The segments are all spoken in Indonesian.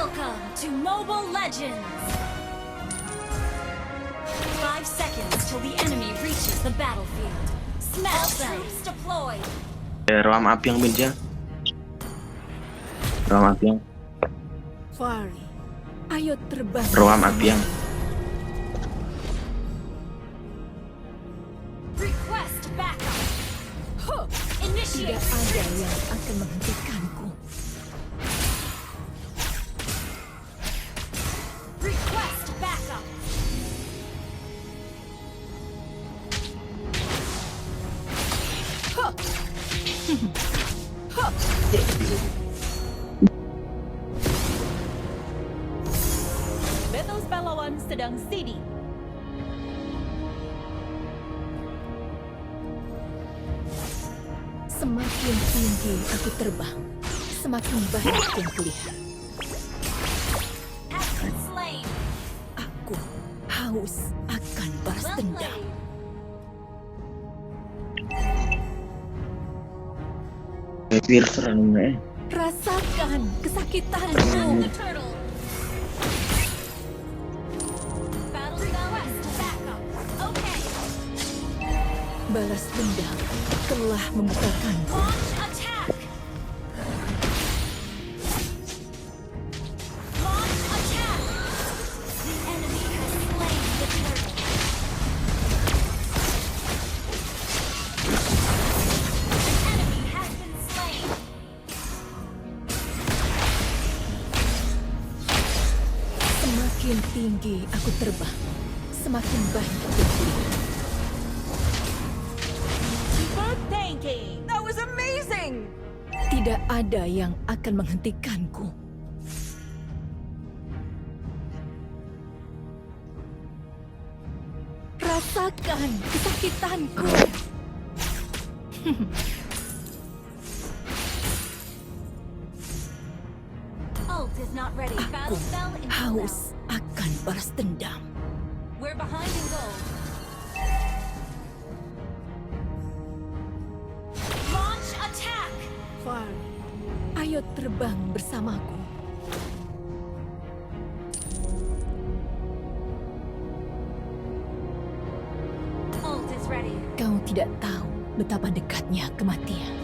Welcome to Mobile Legends! 5 seconds till the enemy reaches the battlefield. Smash them! Troops deployed! Ruang api yang benja. Ruang api yang. Fari, ayo terbang. Ruang api yang. Request backup! Tidak Initiate! ada yang akan menghentikanku. Request backup! Battle pahlawan sedang seeding. Semakin tinggi aku terbang, semakin banyak yang kulihat. Has been slain! Aku haus akan balas Well dendam. played! Virus serangnya. Rasakan kesakitanku. The turtle! Battle request backup! Okay! Balas dendam telah membukakanku. Launch attack! Launch attack! The enemy has slain the turtle. An enemy has been slain. Semakin tinggi aku terbang, semakin banyak yang kulihat. Good thinking! That was amazing! Tidak ada yang akan menghentikanku. Rasakan kesakitanku. Ult is not ready. Aku Battle spell in haus akan balas dendam. We're behind in gold. Launch attack! Fari, ayo terbang bersamaku. Ult is ready. Kau tidak tahu betapa dekatnya kematian.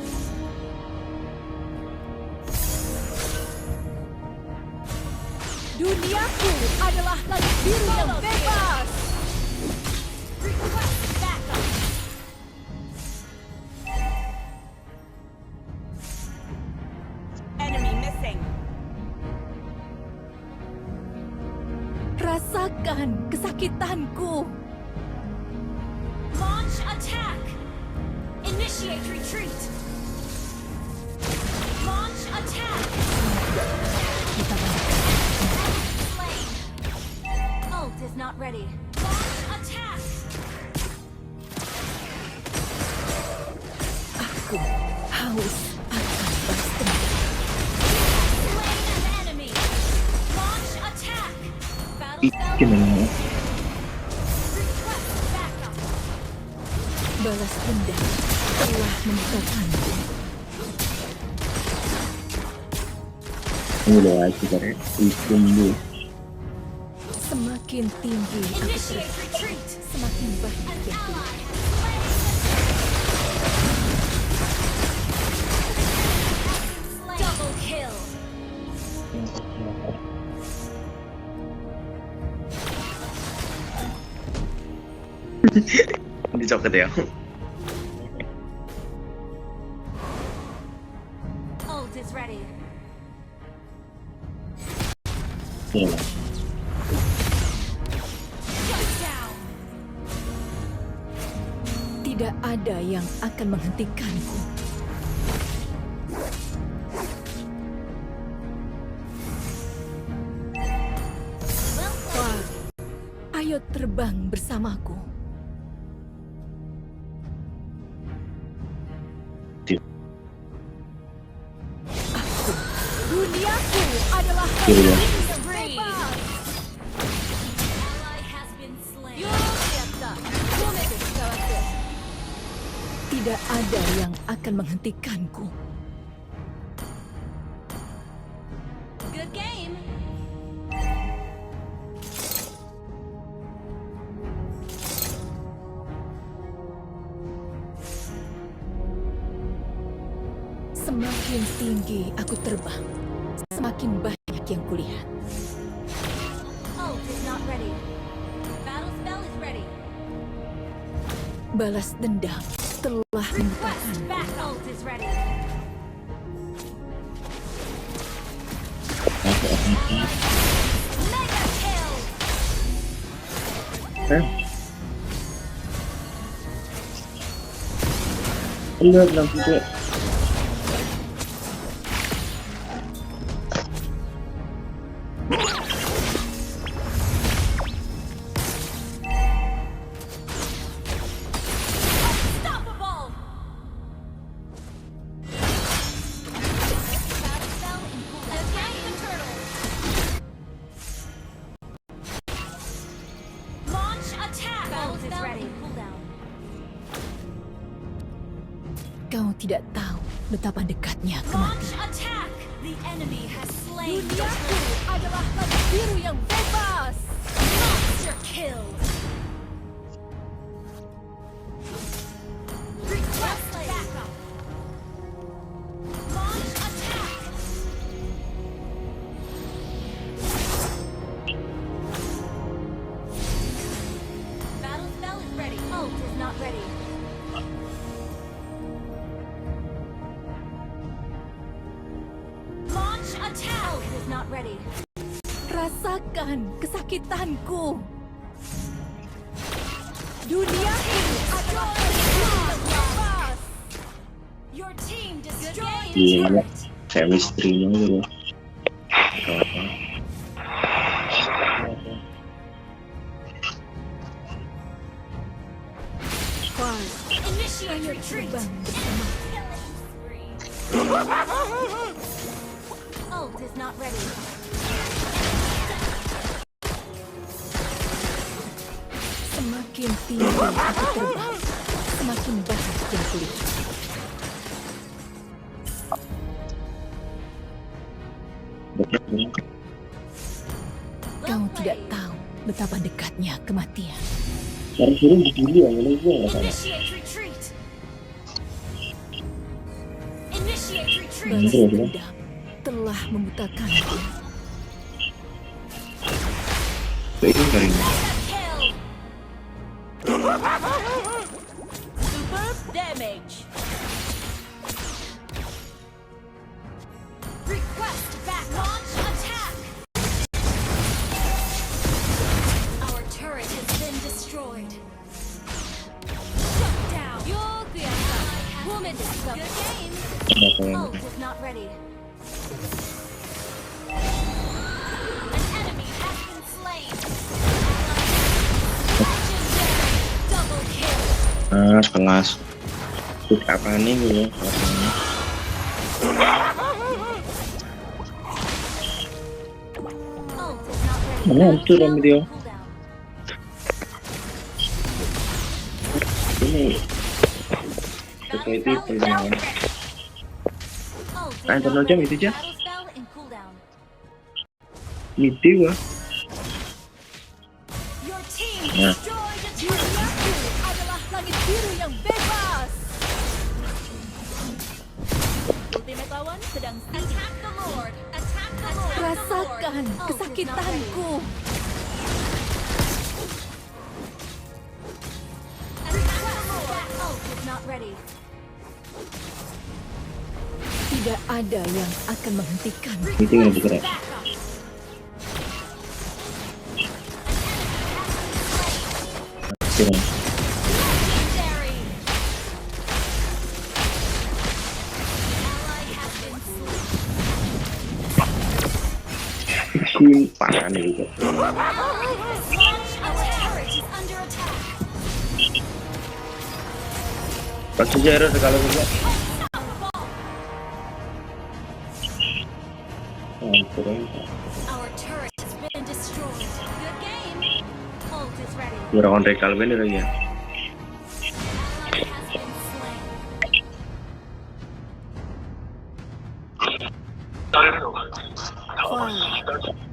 Duniaku adalah langit biru yang bebas. Request backup! Enemy missing. Rasakan kesakitanku. Launch attack! Initiate retreat! Launch attack! Slain! Ult is not ready. Launch attack! Aku haus akan balas dendam. Slain an enemy! Launch attack! Battle spell Gimana? request backup! Balas dendam telah membukakanku. Ini loh aja dari tunggu. Semakin tinggi aku Initiate terbang, retreat! semakin banyak An yang kulihat. ally! Slain! Double kill! Dicoket ya. Ult is ready. Iya. Shut down! Tidak ada yang akan menghentikanku. Well played! Fari, ayo terbang bersamaku. Aku, duniaku adalah Iya, ya. Spree! Ally has been slain. Tidak ada yang akan menghentikanku. Good game! Semakin tinggi aku terbang, semakin banyak yang kulihat. Ult is not ready. Battle spell is ready. Balas dendam telah Request membutakan. back. Ult is ready. Mega kill. Iya, bilang juga. Unstoppable. Battle spell in cooldown. Attack the turtle. Launch attack. Battle is ready. Cooldown. Kau tidak tahu betapa dekatnya Launch kematian. attack. The enemy has slain the Duniaku turtle. adalah langit biru yang bebas. Monster kill. Request backup. Launch attack. Battle spell is ready. Ult is not ready. Launch attack. Ult is not ready. Rasakan kesakitanku. Duniaku adalah langit biru yang bebas. Your team destroyed Iya, a turret. chemistry-nya gitu. Apa? Fire, Initiate retreat. terbang bersama. Ult is not ready. Semakin tinggi aku terbang, semakin banyak yang kulihat. Kau tidak tahu betapa dekatnya kematian. Sekarang suruh dibully ya, mulai gue nggak salah. Initiate retreat. Initiate retreat. Balas Betul, dendam telah membutakanku. Itu dari Mega kill. Superb damage. Request back. Launch attack. Our turret has been destroyed. Shut down. Woman is good game. Ult is not ready. An enemy has been slain. Legendary. Double kill. kelas apa nih gue kelasnya. Ult is not ready. Mana hancur yang video Cooldown. ini Battle sesuai spell tipe is ya. now ready. Ult is Ah, not internal jam ready. itu aja. Battle spell in cooldown. Miti gua. Your team Nah. destroyed a turret. Duniaku adalah langit biru yang bebas. Ultimate lawan sedang attack the Lord. Attack the Lord. Rasakan Ult is not ready. kesakitanku. Attack the Lord. Ult is not ready. Tidak ada yang akan menghentikan. Miti nggak bisa. Backup. Kira Legendary. Ally has been slain. Queen parah nih juga. Launch attack. Is under attack. Pas sejarah sekali juga. Keren. Our turret has been destroyed. Good game. Ult is ready. Kurang rekal bener ya. Ally has been slain. Fire,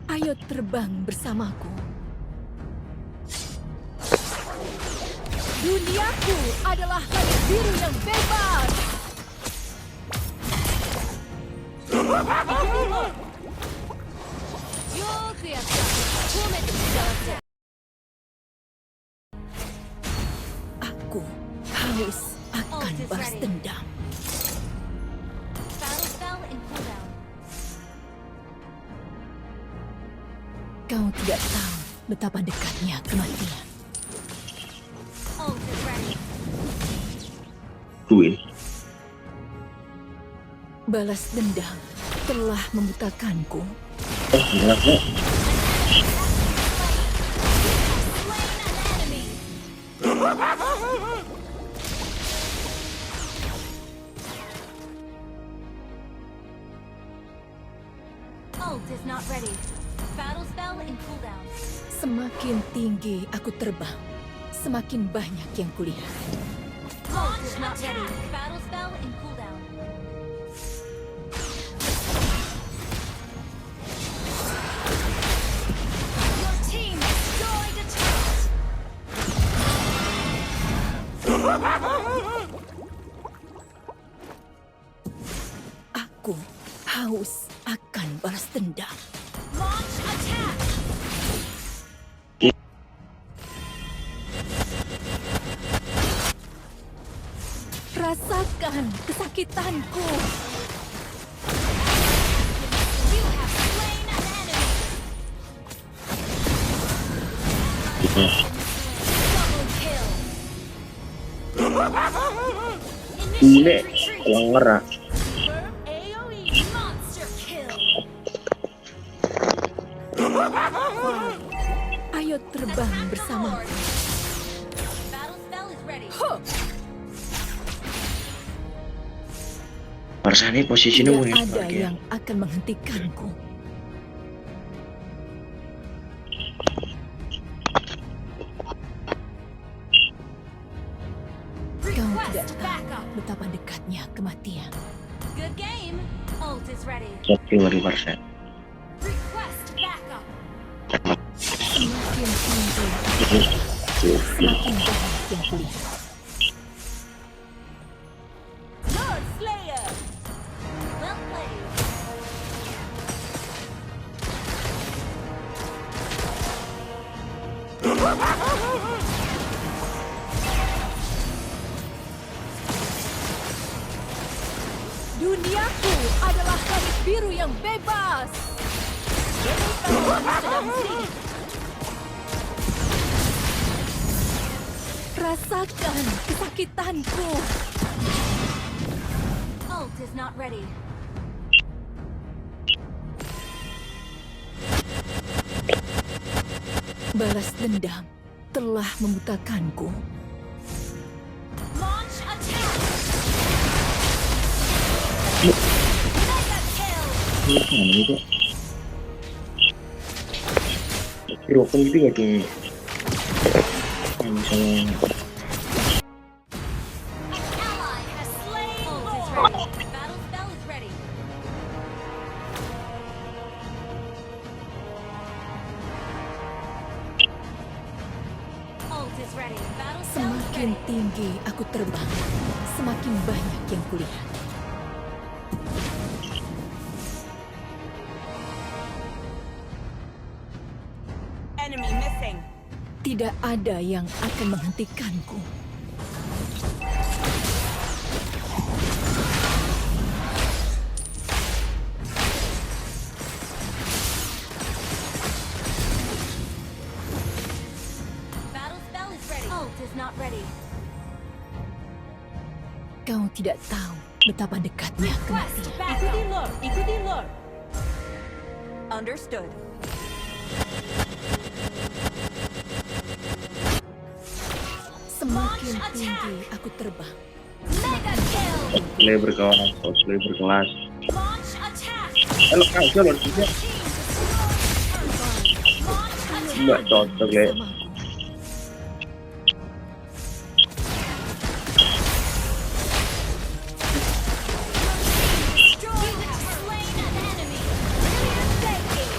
ayo terbang bersamaku. Duniaku adalah langit biru yang bebas. よくやった。褒めてもらって。 Aku haus akan balas dendam. Battle spell in cooldown. Kau tidak tahu betapa dekatnya kematian. Ult is ready. Duit. Balas dendam telah membutakanku. Oh, gila kok. Slain an enemy. Ult is not ready. Battle spell in cooldown. Semakin tinggi aku terbang, semakin banyak yang kulihat. Ult is not ready. Battle spell in cooldown. Your team destroyed a turret. Aku haus akan balas dendam. Launch attack. Rasakan kesakitanku. You have slain an enemy. Double kill. Bule, Initiate retreat. langer ah. Confirm AoE monster kill. Ayo terbang Attack the bersama. Lord. Battle spell is ready. Marsani posisinya Tidak mau ada sebagai yang akan menghentikanku. Kau tidak Request tahu backup. betapa dekatnya kematian. Good game. Ult is ready. Oke, 20%. Request backup. Semakin tinggi, semakin banyak yang kulihat. Lord Slayer. Well played. Duniaku adalah langit biru yang bebas. Rasakan kesakitanku. Ult is not ready. Balas dendam telah membutakanku. Launch attack. Mega kill. Ini mana itu? Broken gitu ya kayak. Nah, misalnya An ally has slain. Ult is ready. Battle spell is ready. Ult is ready. Battle spell is Semakin ready. tinggi aku terbang, semakin banyak yang kulihat. Enemy missing. Tidak ada yang akan menghentikanku. Battle spell is ready. Ult is not ready. Kau tidak tahu betapa dekatnya Request kematian. backup. Ikuti Lord. Ikuti Lord. Understood. Semakin tinggi aku terbang, Mega kill. play berkawan, play berkelas. Launch attack. Halo, aja loh juga. Team destroyed. Launch attack. Enggak cocok ya. bersamaku. You have slain an enemy. Brilliant thinking.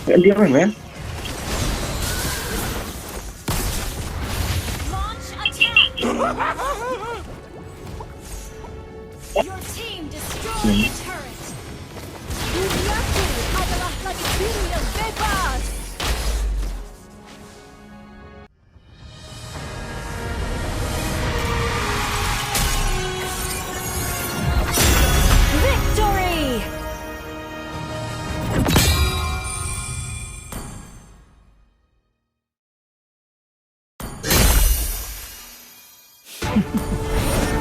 Dia apa, men? Launch attack. Your team destroyed a turret. Duniaku adalah langit biru yang bebas. Victory!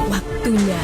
Waktunya